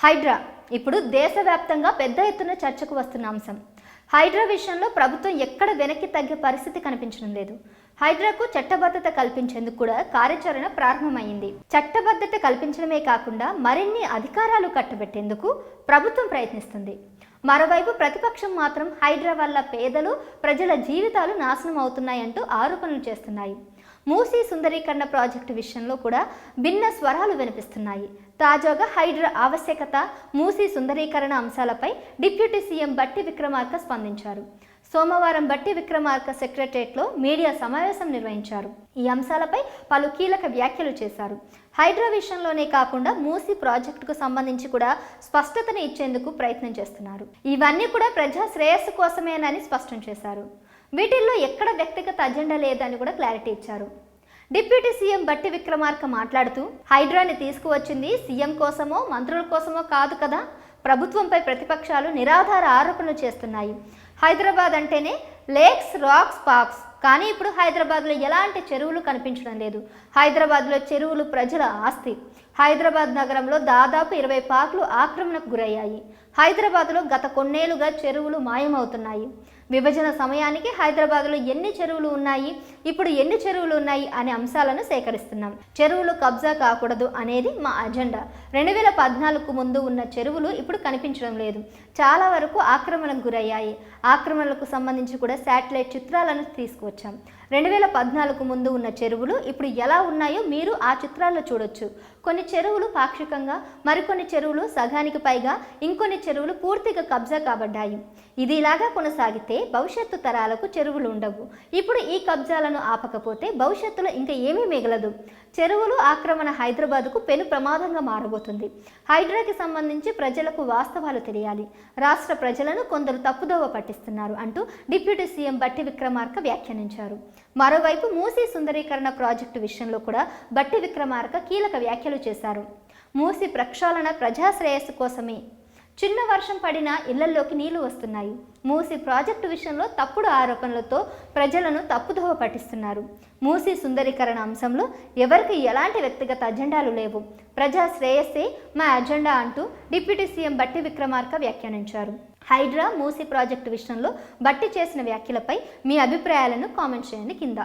హైడ్రా ఇప్పుడు దేశవ్యాప్తంగా పెద్ద ఎత్తున చర్చకు వస్తున్న అంశం. హైడ్రా విషయంలో ప్రభుత్వం ఎక్కడ వెనక్కి తగ్గే పరిస్థితి కనిపించడం లేదు. హైడ్రాకు చట్టబద్ధత కల్పించేందుకు కూడా కార్యాచరణ ప్రారంభమైంది. చట్టబద్ధత కల్పించడమే కాకుండా మరిన్ని అధికారాలు కట్టబెట్టేందుకు ప్రభుత్వం ప్రయత్నిస్తుంది. మరోవైపు ప్రతిపక్షం మాత్రం హైడ్రా వల్ల పేదలు, ప్రజల జీవితాలు నాశనం అవుతున్నాయంటూ ఆరోపణలు చేస్తున్నాయి. మూసీ సుందరీకరణ ప్రాజెక్టు విషయంలో కూడా భిన్న స్వరాలు వినిపిస్తున్నాయి. తాజాగా హైడ్రా ఆవశ్యకత, మూసీ సుందరీకరణ అంశాలపై డిప్యూటీ సీఎం బట్టి విక్రమార్క స్పందించారు. సోమవారం బట్టి విక్రమార్క సెక్రటరియట్లో మీడియా సమావేశం నిర్వహించారు. ఈ అంశాలపై పలు కీలక వ్యాఖ్యలు చేశారు. హైడ్రా విషయంలోనే కాకుండా మూసీ ప్రాజెక్టుకు సంబంధించి కూడా స్పష్టతను ఇచ్చేందుకు ప్రయత్నం చేస్తున్నారు. ఇవన్నీ కూడా ప్రజా శ్రేయస్సు కోసమేనని స్పష్టం చేశారు. వీటిల్లో ఎక్కడ వ్యక్తిగత అజెండా లేదని కూడా క్లారిటీ ఇచ్చారు. డిప్యూటీ సీఎం బట్టి విక్రమార్క మాట్లాడుతూ, హైడ్రాని తీసుకువచ్చింది సీఎం కోసమో మంత్రుల కోసమో కాదు కదా, ప్రభుత్వంపై ప్రతిపక్షాలు నిరాధార ఆరోపణలు చేస్తున్నాయి. హైదరాబాద్ అంటేనే లేక్స్, రాక్స్, పార్క్స్, కానీ ఇప్పుడు హైదరాబాద్లో ఎలాంటి చెరువులు కనిపించడం లేదు. హైదరాబాద్లో చెరువులు ప్రజల ఆస్తి. హైదరాబాద్ నగరంలో దాదాపు 20 పార్కులు ఆక్రమణకు గురయ్యాయి. హైదరాబాద్లో గత కొన్నేళ్లుగా చెరువులు మాయమవుతున్నాయి. విభజన సమయానికి హైదరాబాద్లో ఎన్ని చెరువులు ఉన్నాయి, ఇప్పుడు ఎన్ని చెరువులు ఉన్నాయి అనే అంశాలను సేకరిస్తున్నాం. చెరువులు కబ్జా కాకూడదు అనేది మా అజెండా. 2014కు ముందు ఉన్న చెరువులు ఇప్పుడు కనిపించడం లేదు. చాలా వరకు ఆక్రమణకు గురయ్యాయి. ఆక్రమణలకు సంబంధించి కూడా శాటిలైట్ చిత్రాలను తీసుకువచ్చాం. 2014కు ముందు ఉన్న చెరువులు ఇప్పుడు ఎలా ఉన్నాయో మీరు ఆ చిత్రాల్లో చూడొచ్చు. కొన్ని చెరువులు పాక్షికంగా, మరికొన్ని చెరువులు సగానికి పైగా, ఇంకొన్ని చెరువులు పూర్తిగా కబ్జా కాబడ్డాయి. ఇది ఇలాగా కొనసాగితే భవిష్యత్తు తరాలకు చెరువులు ఉండవు. ఇప్పుడు ఈ కబ్జాలను ఆపకపోతే భవిష్యత్తులో ఇంకా ఏమీ మిగలదు. చెరువులు ఆక్రమణ హైదరాబాద్కు పెను ప్రమాదంగా మారబోతుంది. హైడ్రాకి సంబంధించి ప్రజలకు వాస్తవాలు తెలియాలి. రాష్ట్ర ప్రజలను కొందరు తప్పుదోవ పట్టిస్తున్నారు అంటూ డిప్యూటీ సీఎం బట్టి విక్రమార్క వ్యాఖ్యానించారు. మరోవైపు మూసీ సుందరీకరణ ప్రాజెక్టు విషయంలో కూడా బట్టి విక్రమార్క కీలక వ్యాఖ్యలు చేశారు. మూసీ ప్రక్షాళన ప్రజాశ్రేయస్సు కోసమే. చిన్న వర్షం పడినా ఇళ్లలోకి నీళ్లు వస్తున్నాయి. మూసీ ప్రాజెక్టు విషయంలో తప్పుడు ఆరోపణలతో ప్రజలను తప్పుదోవ పట్టిస్తున్నారు. మూసీ సుందరీకరణ అంశంలో ఎవరికి ఎలాంటి వ్యక్తిగత అజెండాలు లేవు. ప్రజా శ్రేయస్సే మా అజెండా అంటూ డిప్యూటీ సీఎం బట్టి విక్రమార్క వ్యాఖ్యానించారు. హైడ్రా, మూసీ ప్రాజెక్టు విషయంలో బట్టి చేసిన వ్యాఖ్యలపై మీ అభిప్రాయాలను కామెంట్ చేయండి కింద.